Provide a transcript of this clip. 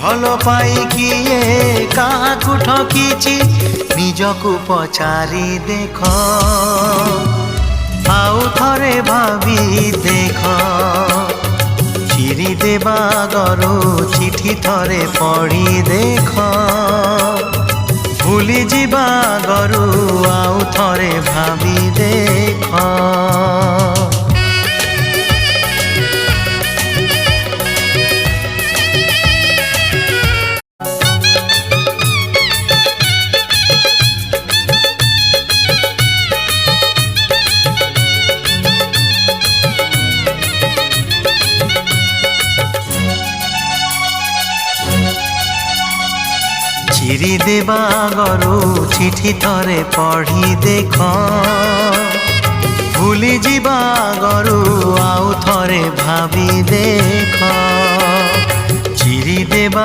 भल पाई किए काहाकु ठकिछि निजकु पचारि देख आउ थरे भावी देख चिरी देवा गरु चिठी थरे पढ़ी देख भूली जीवा गरु आउ थरे भावी देख चिरी देवा गरु चिठी थरे पढ़ी देख भूली जीवा गरु आउ थरे भावी देख चिरी देवा